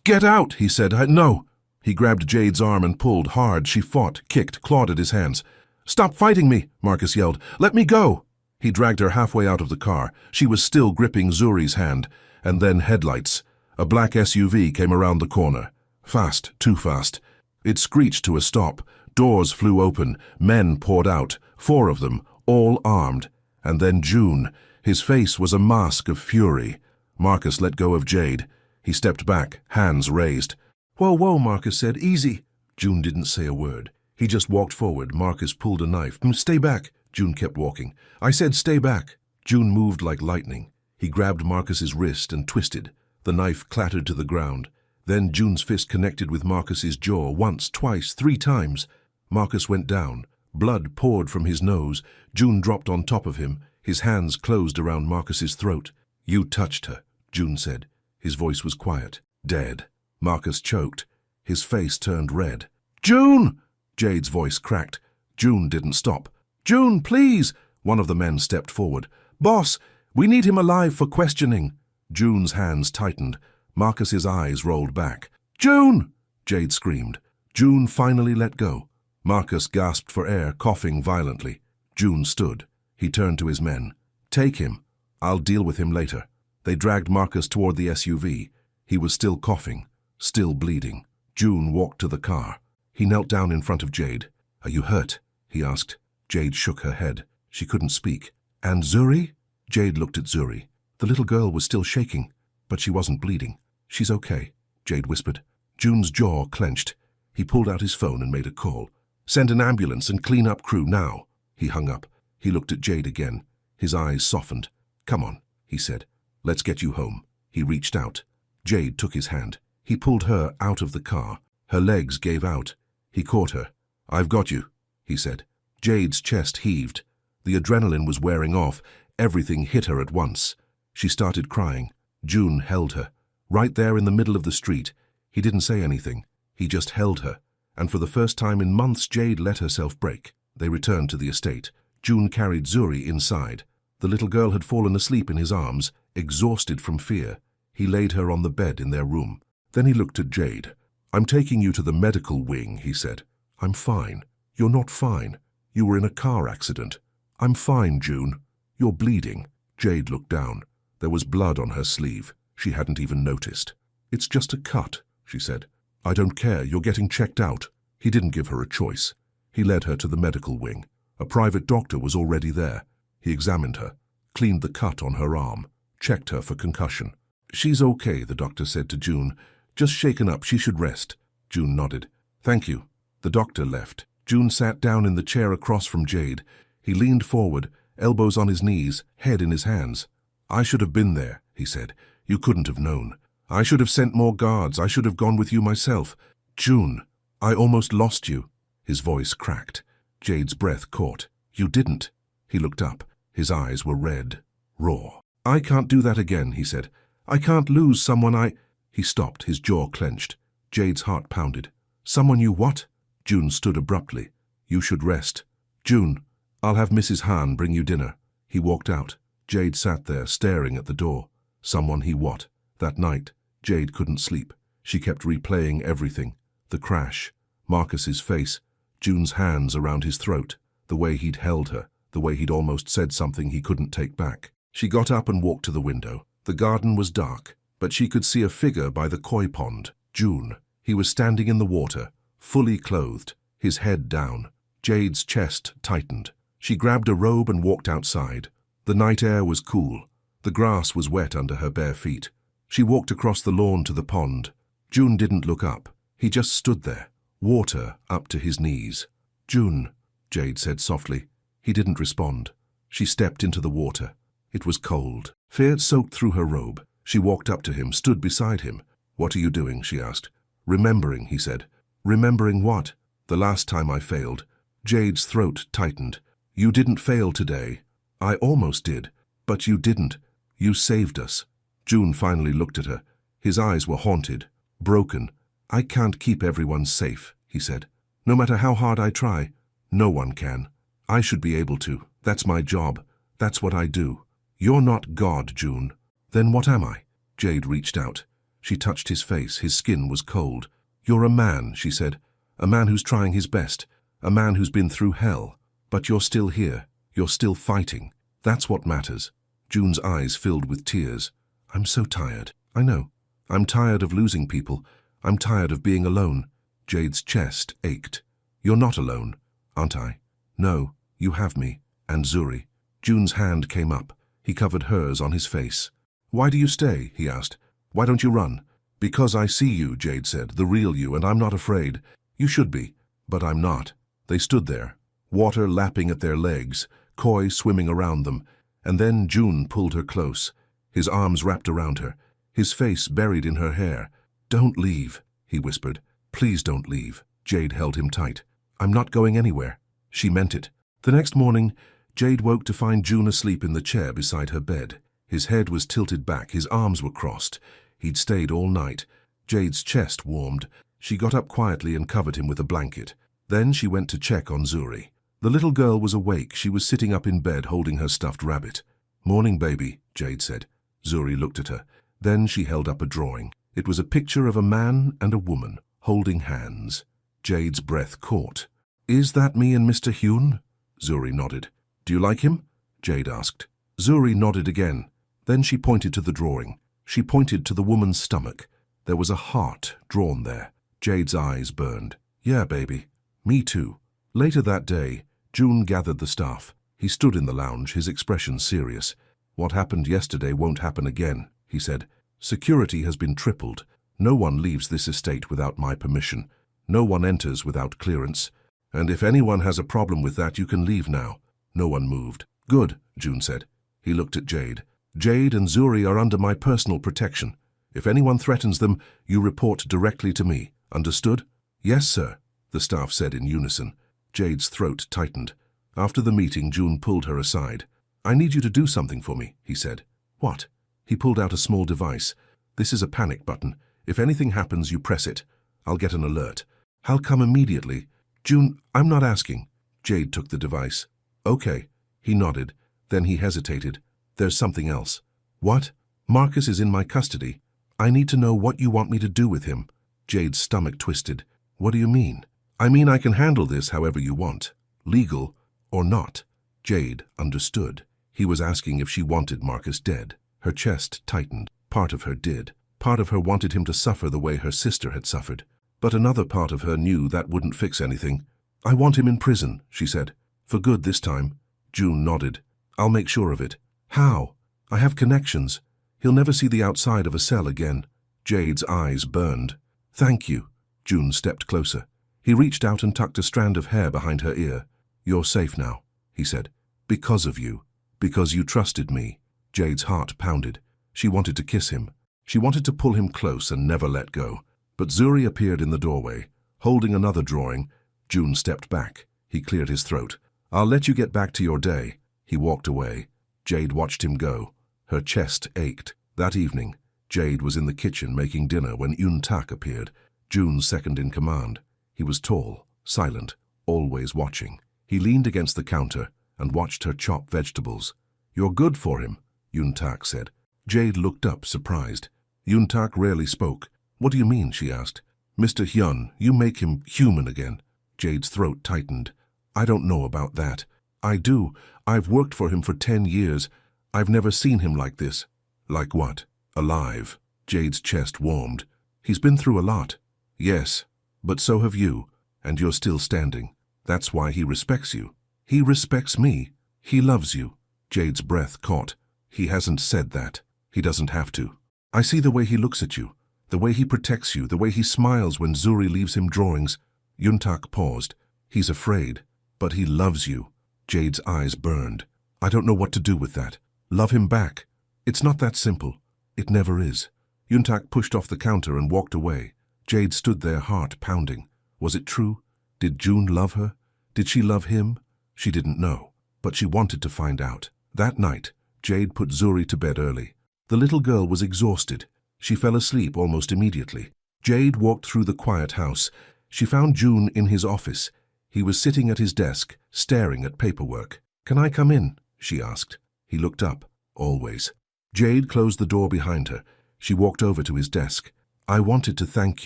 "Get out," he said. "No." He grabbed Jade's arm and pulled hard. She fought, kicked, clawed at his hands. "Stop fighting me," Marcus yelled. "Let me go." He dragged her halfway out of the car. She was still gripping Zuri's hand. And then headlights. A black SUV came around the corner. Fast, too fast. It screeched to a stop. Doors flew open. Men poured out. 4 of them, all armed. And then June. His face was a mask of fury. Marcus let go of Jade. He stepped back, hands raised. "Whoa, whoa," Marcus said. "Easy." June didn't say a word. He just walked forward. Marcus pulled a knife. "Stay back." June kept walking. "I said stay back." June moved like lightning. He grabbed Marcus's wrist and twisted. The knife clattered to the ground. Then June's fist connected with Marcus's jaw once, twice, 3 times. Marcus went down. Blood poured from his nose. June dropped on top of him. His hands closed around Marcus's throat. "You touched her," June said. His voice was quiet. "Dead." Marcus choked. His face turned red. "June!" Jade's voice cracked. June didn't stop. "June, please!" One of the men stepped forward. "Boss, we need him alive for questioning." June's hands tightened. Marcus's eyes rolled back. "June!" Jade screamed. June finally let go. Marcus gasped for air, coughing violently. June stood. He turned to his men. "Take him. I'll deal with him later." They dragged Marcus toward the SUV. He was still coughing, still bleeding. June walked to the car. He knelt down in front of Jade. "Are you hurt?" he asked. Jade shook her head. She couldn't speak. "And Zuri?" Jade looked at Zuri. The little girl was still shaking, but she wasn't bleeding. "She's okay," Jade whispered. June's jaw clenched. He pulled out his phone and made a call. "Send an ambulance and clean up crew now." He hung up. He looked at Jade again. His eyes softened. "Come on," he said. "Let's get you home." He reached out. Jade took his hand. He pulled her out of the car. Her legs gave out. He caught her. "I've got you," he said. Jade's chest heaved. The adrenaline was wearing off. Everything hit her at once. She started crying. June held her. Right there in the middle of the street. He didn't say anything. He just held her. And for the first time in months, Jade let herself break. They returned to the estate. June carried Zuri inside. The little girl had fallen asleep in his arms, exhausted from fear. He laid her on the bed in their room. Then he looked at Jade. "I'm taking you to the medical wing," he said. "I'm fine." "You're not fine. You were in a car accident." "I'm fine, June." "You're bleeding." Jade looked down. There was blood on her sleeve. She hadn't even noticed. "It's just a cut," she said. "I don't care. You're getting checked out." He didn't give her a choice. He led her to the medical wing. A private doctor was already there. He examined her, cleaned the cut on her arm, checked her for concussion. "She's okay," the doctor said to June. "Just shaken up. She should rest." June nodded. "Thank you." The doctor left. June sat down in the chair across from Jade. He leaned forward, elbows on his knees, head in his hands. "I should have been there," he said. "You couldn't have known. I should have sent more guards. I should have gone with you myself. June, I almost lost you." His voice cracked. Jade's breath caught. "You didn't." He looked up. His eyes were red, raw. "I can't do that again," he said. "I can't lose someone I—" He stopped, his jaw clenched. Jade's heart pounded. "Someone you what?" June stood abruptly. "You should rest." "June, I'll have Mrs. Hahn bring you dinner." He walked out. Jade sat there, staring at the door. Someone he what? That night, Jade couldn't sleep. She kept replaying everything. The crash, Marcus's face, June's hands around his throat, the way he'd held her, the way he'd almost said something he couldn't take back. She got up and walked to the window. The garden was dark, but she could see a figure by the koi pond. June. He was standing in the water, fully clothed, his head down. Jade's chest tightened. She grabbed a robe and walked outside. The night air was cool. The grass was wet under her bare feet. She walked across the lawn to the pond. June didn't look up. He just stood there, water up to his knees. "June," Jade said softly. He didn't respond. She stepped into the water. It was cold. Fear soaked through her robe. She walked up to him, stood beside him. "What are you doing?" she asked. "Remembering," he said. "Remembering what?" "The last time I failed." Jade's throat tightened. "You didn't fail today." "I almost did. But you didn't. You saved us." June finally looked at her. His eyes were haunted, broken. "I can't keep everyone safe," he said. "No matter how hard I try, no one can. I should be able to. That's my job. That's what I do." "You're not God, June." "Then what am I?" Jade reached out. She touched his face. His skin was cold. "You're a man," she said. "A man who's trying his best. A man who's been through hell. But you're still here. You're still fighting. That's what matters." June's eyes filled with tears. "I'm so tired." "I know. I'm tired of losing people. I'm tired of being alone." Jade's chest ached. "You're not alone, aren't I?" "No, you have me. And Zuri." June's hand came up. He covered hers on his face. "Why do you stay?" he asked. "Why don't you run?" "Because I see you," Jade said, "the real you, and I'm not afraid." "You should be." "But I'm not." They stood there, water lapping at their legs, koi swimming around them, and then June pulled her close, his arms wrapped around her, his face buried in her hair. "Don't leave," he whispered. "Please don't leave." Jade held him tight. "I'm not going anywhere." She meant it. The next morning, Jade woke to find June asleep in the chair beside her bed. His head was tilted back, his arms were crossed. He'd stayed all night. Jade's chest warmed. She got up quietly and covered him with a blanket. Then she went to check on Zuri. The little girl was awake. She was sitting up in bed holding her stuffed rabbit. "Morning, baby," Jade said. Zuri looked at her. Then she held up a drawing. It was a picture of a man and a woman, holding hands. Jade's breath caught. "Is that me and Mr. Hune?" Zuri nodded. "Do you like him?" Jade asked. Zuri nodded again. Then she pointed to the drawing. She pointed to the woman's stomach. There was a heart drawn there. Jade's eyes burned. "Yeah, baby. Me too." Later that day, June gathered the staff. He stood in the lounge, his expression serious. "What happened yesterday won't happen again," he said. "Security has been tripled. No one leaves this estate without my permission. No one enters without clearance. And if anyone has a problem with that, you can leave now." No one moved. "Good," June said. He looked at Jade. "Jade and Zuri are under my personal protection. If anyone threatens them, you report directly to me. Understood?" "Yes, sir," the staff said in unison. Jade's throat tightened. After the meeting, June pulled her aside. "I need you to do something for me," he said. "What?" He pulled out a small device. "This is a panic button. If anything happens, you press it. I'll get an alert. I'll come immediately." "June, I'm not asking." Jade took the device. "Okay." He nodded. Then he hesitated. "There's something else." "What?" "Marcus is in my custody. I need to know what you want me to do with him." Jade's stomach twisted. "What do you mean?" "I mean I can handle this however you want. Legal or not." Jade understood. He was asking if she wanted Marcus dead. Her chest tightened. Part of her did. Part of her wanted him to suffer the way her sister had suffered. But another part of her knew that wouldn't fix anything. "I want him in prison," she said. "For good this time." June nodded. "I'll make sure of it." "How?" "I have connections. He'll never see the outside of a cell again." Jade's eyes burned. "Thank you." June stepped closer. He reached out and tucked a strand of hair behind her ear. "You're safe now," he said. "Because of you. Because you trusted me." Jade's heart pounded. She wanted to kiss him. She wanted to pull him close and never let go. But Zuri appeared in the doorway, holding another drawing. June stepped back. He cleared his throat. "I'll let you get back to your day." He walked away. Jade watched him go. Her chest ached. That evening, Jade was in the kitchen making dinner when Yun Tak appeared, June's second in command. He was tall, silent, always watching. He leaned against the counter and watched her chop vegetables. "You're good for him," Yun Tak said. Jade looked up, surprised. Yun Tak rarely spoke. "What do you mean?" she asked. "Mr. Hyun, you make him human again." Jade's throat tightened. "I don't know about that." "I do. I've worked for him for 10 years. I've never seen him like this." "Like what?" "Alive." Jade's chest warmed. "He's been through a lot." "Yes, but so have you, and you're still standing. That's why he respects you." "He respects me. He loves you." Jade's breath caught. He hasn't said that. He doesn't have to. I see the way he looks at you, the way he protects you, the way he smiles when Zuri leaves him drawings. Yuntak paused. He's afraid, but he loves you. Jade's eyes burned. I don't know what to do with that. Love him back. It's not that simple. It never is. Yuntak pushed off the counter and walked away. Jade stood there, heart pounding. Was it true? Did June love her? Did she love him? She didn't know, but she wanted to find out. That night, Jade put Zuri to bed early. The little girl was exhausted. She fell asleep almost immediately. Jade walked through the quiet house. She found June in his office. He was sitting at his desk, staring at paperwork. "Can I come in?" she asked. He looked up. Always. Jade closed the door behind her. She walked over to his desk. "I wanted to thank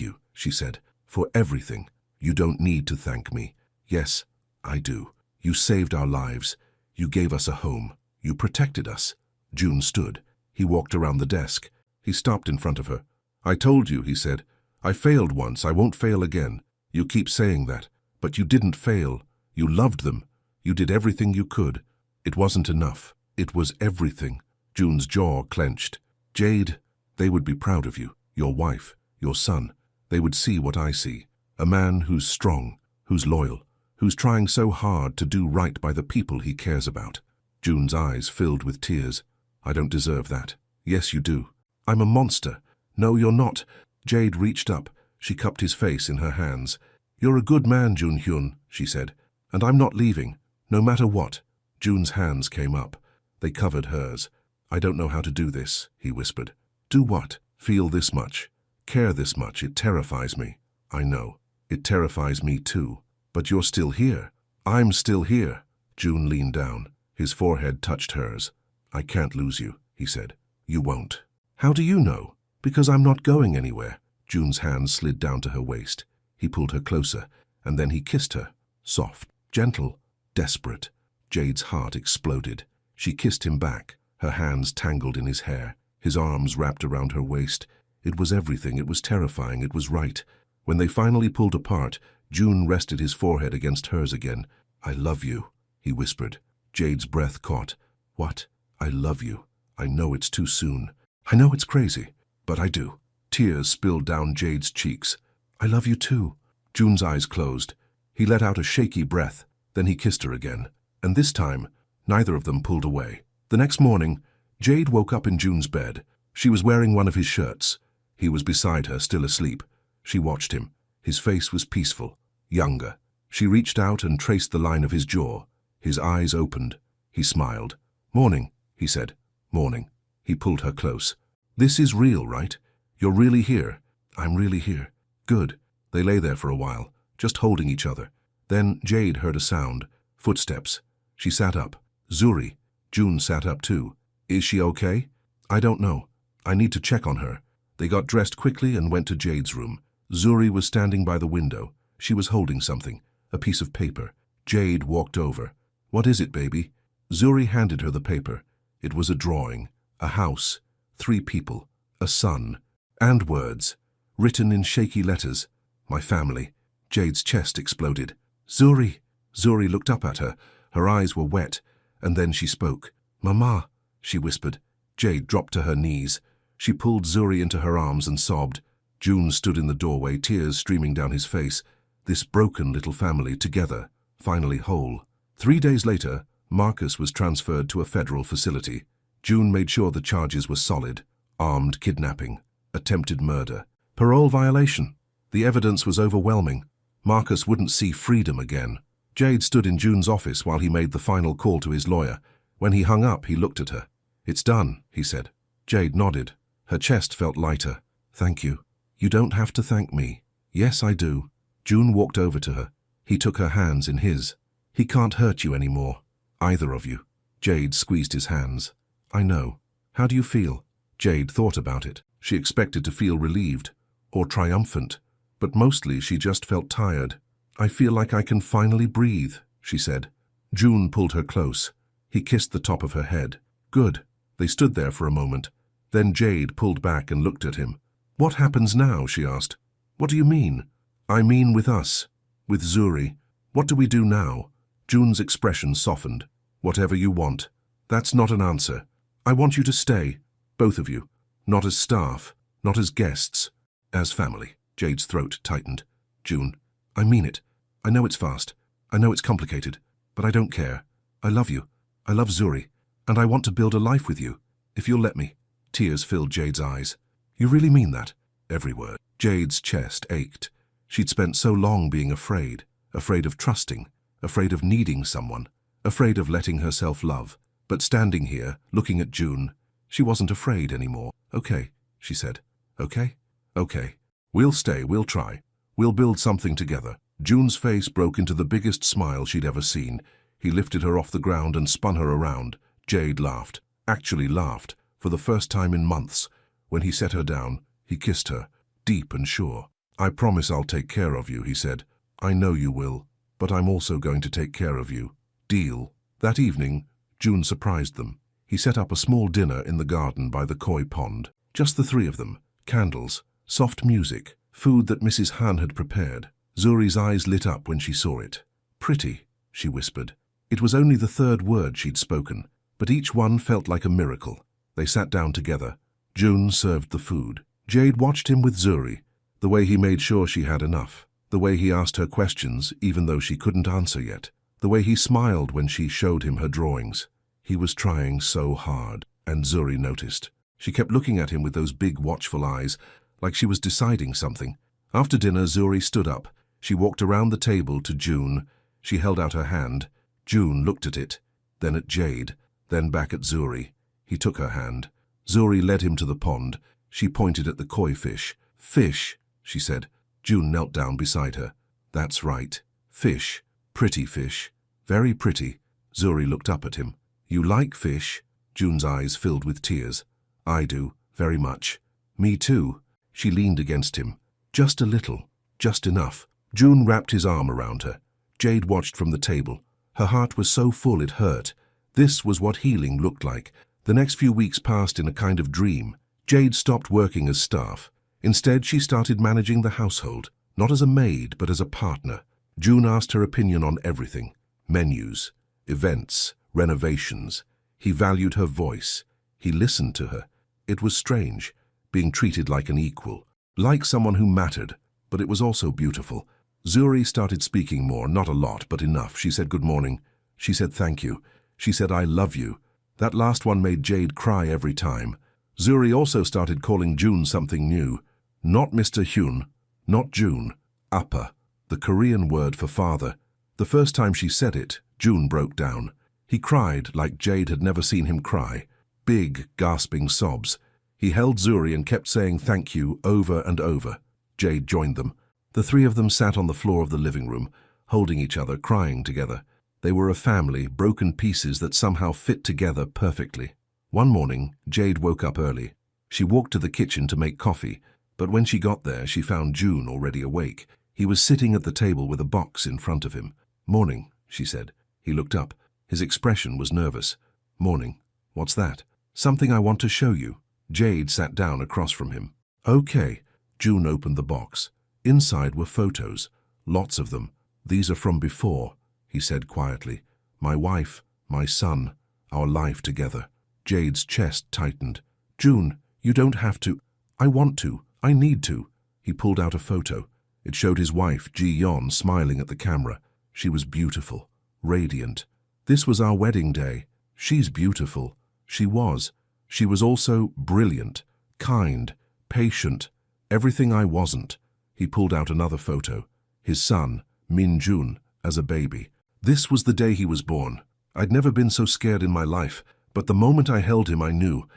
you," she said, "for everything. You don't need to thank me." "Yes, I do. You saved our lives. You gave us a home. You protected us." June stood. He walked around the desk. He stopped in front of her. "I told you," he said. "I failed once. I won't fail again. You keep saying that. But you didn't fail. You loved them. You did everything you could. It wasn't enough. It was everything." June's jaw clenched. "Jade, they would be proud of you, your wife, your son. They would see what I see. A man who's strong, who's loyal, who's trying so hard to do right by the people he cares about." June's eyes filled with tears. "I don't deserve that." "Yes, you do. I'm a monster." "No, you're not." Jade reached up. She cupped his face in her hands. "You're a good man, Jun Hyun," she said, "and I'm not leaving, no matter what." June's hands came up. They covered hers. "I don't know how to do this," he whispered. "Do what? Feel this much? Care this much? It terrifies me." "I know. It terrifies me too. But you're still here." "I'm still here." June leaned down. His forehead touched hers. "I can't lose you," he said. "You won't." "How do you know?" "Because I'm not going anywhere." June's hands slid down to her waist. He pulled her closer, and then he kissed her. Soft, gentle, desperate. Jade's heart exploded. She kissed him back, her hands tangled in his hair, his arms wrapped around her waist. It was everything. It was terrifying. It was right. When they finally pulled apart, June rested his forehead against hers again. "I love you," he whispered. Jade's breath caught. "What? I love you. I know it's too soon. I know it's crazy, but I do." Tears spilled down Jade's cheeks. "I love you too." June's eyes closed. He let out a shaky breath. Then he kissed her again. And this time, neither of them pulled away. The next morning, Jade woke up in June's bed. She was wearing one of his shirts. He was beside her, still asleep. She watched him. His face was peaceful, younger. She reached out and traced the line of his jaw. His eyes opened. He smiled. "Morning," he said. "Morning." He pulled her close. "This is real, right? You're really here?" "I'm really here." "Good." They lay there for a while, just holding each other. Then Jade heard a sound. Footsteps. She sat up. "Zuri." June sat up too. "Is she okay?" "I don't know. I need to check on her." They got dressed quickly and went to Jade's room. Zuri was standing by the window. She was holding something, a piece of paper. Jade walked over. "What is it, baby?" Zuri handed her the paper. It was a drawing, a house, 3 people, a son, and words, written in shaky letters. "My family." Jade's chest exploded. "Zuri!" Zuri looked up at her. Her eyes were wet, and then she spoke. "Mama," she whispered. Jade dropped to her knees. She pulled Zuri into her arms and sobbed. June stood in the doorway, tears streaming down his face. This broken little family, together, finally whole. 3 days later, Marcus was transferred to a federal facility. June made sure the charges were solid: armed kidnapping, attempted murder, parole violation. The evidence was overwhelming. Marcus wouldn't see freedom again. Jade stood in June's office while he made the final call to his lawyer. When he hung up, he looked at her. "It's done," he said. Jade nodded. Her chest felt lighter. "Thank you." "You don't have to thank me." "Yes, I do." June walked over to her. He took her hands in his. "He can't hurt you anymore. Either of you." Jade squeezed his hands. "I know. How do you feel?" Jade thought about it. She expected to feel relieved or triumphant, but mostly she just felt tired. "I feel like I can finally breathe," she said. June pulled her close. He kissed the top of her head. "Good." They stood there for a moment. Then Jade pulled back and looked at him. "What happens now?" she asked. "What do you mean?" "I mean with us. With Zuri. What do we do now?" June's expression softened. "Whatever you want." "That's not an answer." I want you to stay, both of you. Not as staff, not as guests, as family. Jade's throat tightened. June, I mean it. I know it's fast. I know it's complicated, but I don't care. I love you. I love Zuri, and I want to build a life with you, if you'll let me. Tears filled Jade's eyes. You really mean that? Every word. Jade's chest ached. She'd spent so long being afraid of trusting, afraid of needing someone, afraid of letting herself love. But standing here, looking at June, she wasn't afraid anymore. Okay, she said. Okay? Okay. We'll stay, we'll try. We'll build something together. June's face broke into the biggest smile she'd ever seen. He lifted her off the ground and spun her around. Jade laughed, actually laughed, for the first time in months. When he set her down, he kissed her, deep and sure. I promise I'll take care of you, he said. I know you will, but I'm also going to take care of you. Deal. That evening, June surprised them. He set up a small dinner in the garden by the koi pond. Just the three of them. Candles, soft music, food that Mrs. Han had prepared. Zuri's eyes lit up when she saw it. Pretty, she whispered. It was only the third word she'd spoken, but each one felt like a miracle. They sat down together. June served the food. Jade watched him with Zuri, the way he made sure she had enough, the way he asked her questions even though she couldn't answer yet, the way he smiled when she showed him her drawings. He was trying so hard, and Zuri noticed. She kept looking at him with those big watchful eyes, like she was deciding something. After dinner, Zuri stood up. She walked around the table to June. She held out her hand. June looked at it, then at Jade, then back at Zuri. He took her hand. Zuri led him to the pond. She pointed at the koi fish. Fish, she said. June knelt down beside her. That's right. Fish. Pretty fish. Very pretty. Zuri looked up at him. You like fish? June's eyes filled with tears. I do, very much. Me too. She leaned against him. Just a little. Just enough. June wrapped his arm around her. Jade watched from the table. Her heart was so full it hurt. This was what healing looked like. The next few weeks passed in a kind of dream. Jade stopped working as staff. Instead, she started managing the household, not as a maid, but as a partner. June asked her opinion on everything. Menus, events, renovations. He valued her voice. He listened to her. It was strange, being treated like an equal, like someone who mattered, but it was also beautiful. Zuri started speaking more, not a lot, but enough. She said good morning. She said thank you. She said I love you. That last one made Jade cry every time. Zuri also started calling June something new. Not Mr. Hyun, not June. Appa, the Korean word for father. The first time she said it, June broke down. He cried like Jade had never seen him cry. Big, gasping sobs. He held Zuri and kept saying thank you over and over. Jade joined them. The three of them sat on the floor of the living room, holding each other, crying together. They were a family, broken pieces that somehow fit together perfectly. One morning, Jade woke up early. She walked to the kitchen to make coffee, but when she got there, she found June already awake. He was sitting at the table with a box in front of him. Morning, she said. He looked up. His expression was nervous. Morning. What's that? Something I want to show you. Jade sat down across from him. Okay. June opened the box. Inside were photos. Lots of them. These are from before, he said quietly. My wife, my son, our life together. Jade's chest tightened. June, you don't have to. I want to. I need to. He pulled out a photo. It showed his wife, Ji-yeon, smiling at the camera. She was beautiful, radiant. This was our wedding day. She's beautiful. She was. She was also brilliant, kind, patient, everything I wasn't. He pulled out another photo. His son, Min-jun, as a baby. This was the day he was born. I'd never been so scared in my life, but the moment I held him, I knew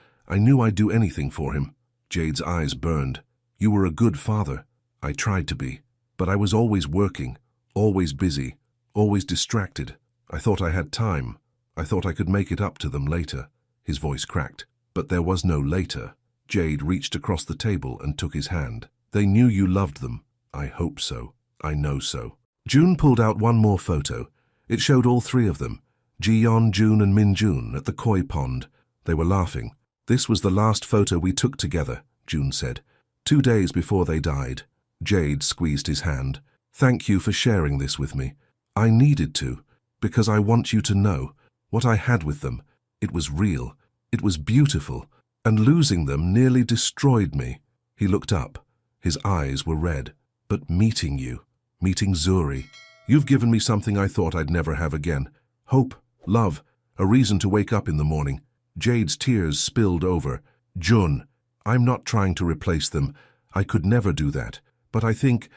I'd do anything for him. Jade's eyes burned. You were a good father. I tried to be, but I was always working, always busy, always distracted. I thought I had time. I thought I could make it up to them later. His voice cracked. But there was no later. Jade reached across the table and took his hand. They knew you loved them. I hope so. I know so. June pulled out one more photo. It showed all three of them, Ji-yeon, June and Min-jun, at the koi pond. They were laughing. This was the last photo we took together, June said. 2 days before they died. Jade squeezed his hand. Thank you for sharing this with me. I needed to, because I want you to know what I had with them. It was real. It was beautiful, and losing them nearly destroyed me. He looked up. His eyes were red. But meeting you, meeting Zuri, you've given me something I thought I'd never have again. Hope, love, a reason to wake up in the morning. Jade's tears spilled over. Jun, I'm not trying to replace them. I could never do that. But I think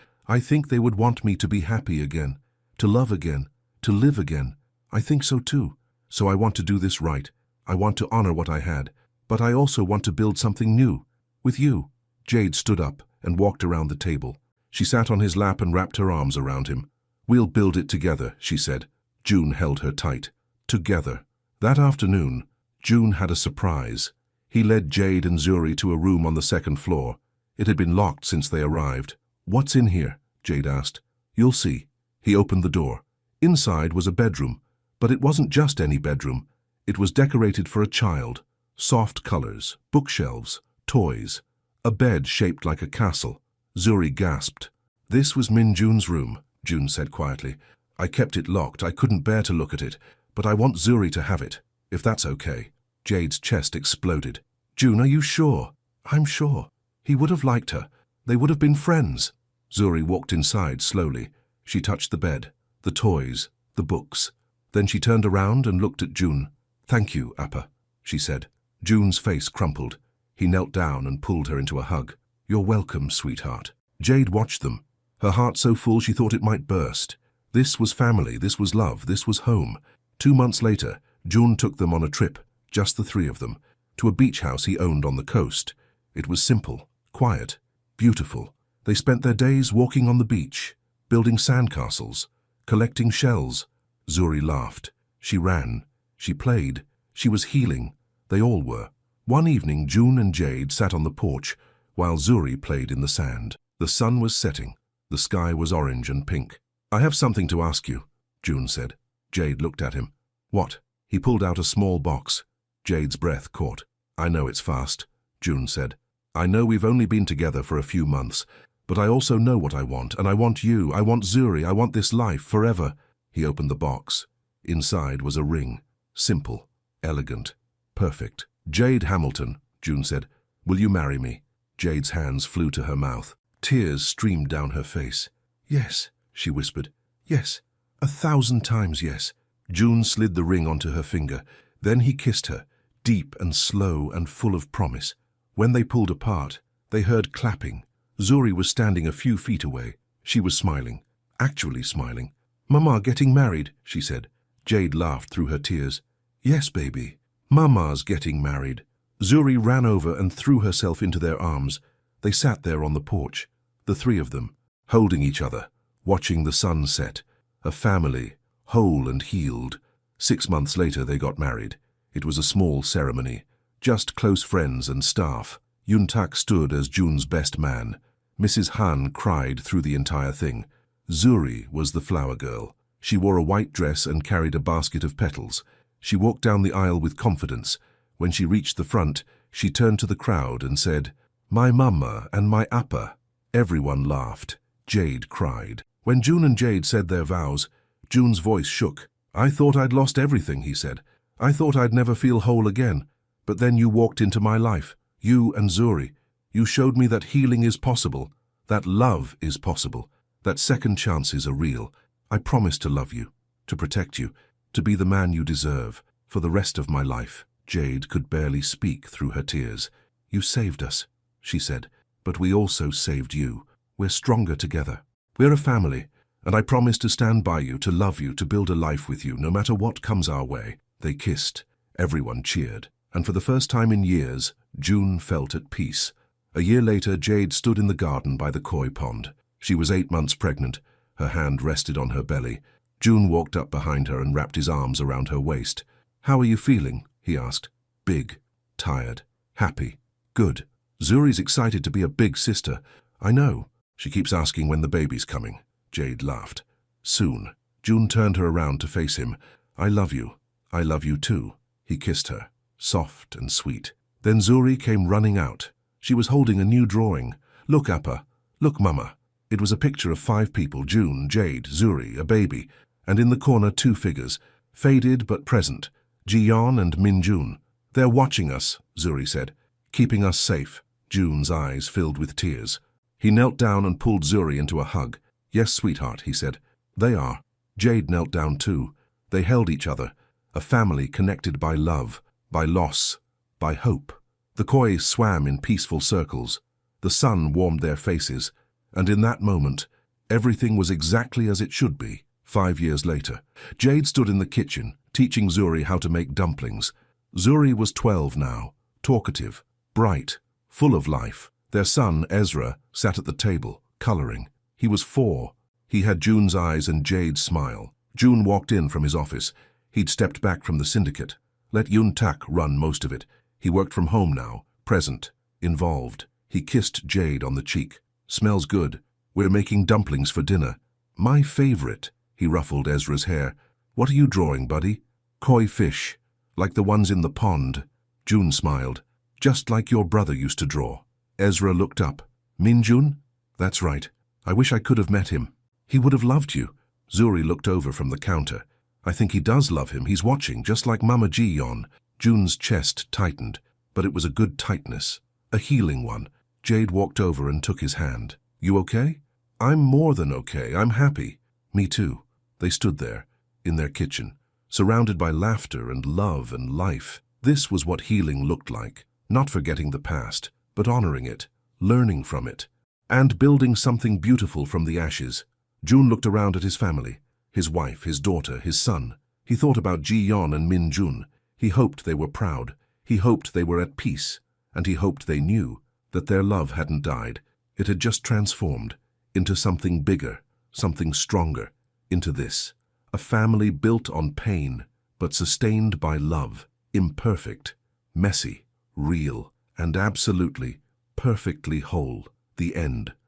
they would want me to be happy again, to love again, to live again. I think so too. So I want to do this right. I want to honor what I had. But I also want to build something new. With you. Jade stood up and walked around the table. She sat on his lap and wrapped her arms around him. We'll build it together, she said. June held her tight. Together. That afternoon, June had a surprise. He led Jade and Zuri to a room on the second floor. It had been locked since they arrived. What's in here? Jade asked. You'll see. He opened the door. Inside was a bedroom, but it wasn't just any bedroom. It was decorated for a child. Soft colors, bookshelves, toys. A bed shaped like a castle. Zuri gasped. This was Min Jun's room, June said quietly. I kept it locked. I couldn't bear to look at it, but I want Zuri to have it, if that's okay. Jade's chest exploded. June, are you sure? I'm sure. He would have liked her. They would have been friends. Zuri walked inside slowly. She touched the bed, the toys, the books. Then she turned around and looked at June. Thank you, Appa, she said. June's face crumpled. He knelt down and pulled her into a hug. You're welcome, sweetheart. Jade watched them, her heart so full she thought it might burst. This was family, this was love, this was home. 2 months later, June took them on a trip, just the three of them, to a beach house he owned on the coast. It was simple, quiet, beautiful. They spent their days walking on the beach, building sandcastles, collecting shells. Zuri laughed. She ran. She played. She was healing. They all were. One evening, June and Jade sat on the porch, while Zuri played in the sand. The sun was setting. The sky was orange and pink. I have something to ask you, June said. Jade looked at him. What? He pulled out a small box. Jade's breath caught. I know it's fast, June said. I know we've only been together for a few months, but I also know what I want, and I want you, I want Zuri, I want this life, forever. He opened the box. Inside was a ring. Simple, elegant, perfect. Jade Hamilton, June said. Will you marry me? Jade's hands flew to her mouth. Tears streamed down her face. Yes, she whispered. Yes, 1,000 times yes. June slid the ring onto her finger. Then he kissed her, deep and slow and full of promise. When they pulled apart, they heard clapping. Zuri was standing a few feet away. She was smiling, actually smiling. Mama getting married, she said. Jade laughed through her tears. Yes, baby. Mama's getting married. Zuri ran over and threw herself into their arms. They sat there on the porch, the three of them, holding each other, watching the sun set. A family, whole and healed. 6 months later they got married. It was a small ceremony, just close friends and staff. Yuntak stood as June's best man. Mrs. Han cried through the entire thing. Zuri was the flower girl. She wore a white dress and carried a basket of petals. She walked down the aisle with confidence. When she reached the front, she turned to the crowd and said, My mama and my appa. Everyone laughed. Jade cried. When June and Jade said their vows, June's voice shook. I thought I'd lost everything, he said. I thought I'd never feel whole again. But then you walked into my life. You and Zuri. You showed me that healing is possible, that love is possible, that second chances are real. I promise to love you, to protect you, to be the man you deserve, for the rest of my life. Jade could barely speak through her tears. You saved us, she said, but we also saved you. We're stronger together. We're a family, and I promise to stand by you, to love you, to build a life with you, no matter what comes our way. They kissed. Everyone cheered. And for the first time in years, June felt at peace. A year later, Jade stood in the garden by the koi pond. She was 8 months pregnant. Her hand rested on her belly. June walked up behind her and wrapped his arms around her waist. How are you feeling? He asked. Big, tired, happy, good. Zuri's excited to be a big sister. I know. She keeps asking when the baby's coming. Jade laughed. Soon. June turned her around to face him. I love you. I love you too. He kissed her, soft and sweet. Then Zuri came running out. She was holding a new drawing. Look, Appa. Look, Mama. It was a picture of 5 people, June, Jade, Zuri, a baby, and in the corner 2 figures, faded but present, Jiyeon and Min Jun. They're watching us, Zuri said. Keeping us safe. June's eyes filled with tears. He knelt down and pulled Zuri into a hug. Yes, sweetheart, he said. They are. Jade knelt down too. They held each other, a family connected by love, by loss, by hope. The koi swam in peaceful circles. The sun warmed their faces, and in that moment, everything was exactly as it should be. 5 years later, Jade stood in the kitchen, teaching Zuri how to make dumplings. Zuri was 12 now, talkative, bright, full of life. Their son, Ezra, sat at the table, coloring. He was 4. He had June's eyes and Jade's smile. June walked in from his office. He'd stepped back from the syndicate. Let Yun Tak run most of it. He worked from home now, present, involved. He kissed Jade on the cheek. Smells good. We're making dumplings for dinner. My favorite. He ruffled Ezra's hair. What are you drawing, buddy? Koi fish, like the ones in the pond. June smiled. Just like your brother used to draw. Ezra looked up. Minjun? That's right. I wish I could have met him. He would have loved you. Zuri looked over from the counter. I think he does love him. He's watching, just like Mama Ji-yeon. June's chest tightened, but it was a good tightness. A healing one. Jade walked over and took his hand. You okay? I'm more than okay. I'm happy. Me too. They stood there, in their kitchen, surrounded by laughter and love and life. This was what healing looked like. Not forgetting the past, but honoring it, learning from it, and building something beautiful from the ashes. June looked around at his family, his wife, his daughter, his son. He thought about Ji-yeon and Min-jun. He hoped they were proud. He hoped they were at peace. And he hoped they knew that their love hadn't died. It had just transformed into something bigger, something stronger, into this. A family built on pain, but sustained by love. Imperfect, messy, real, and absolutely, perfectly whole. The end.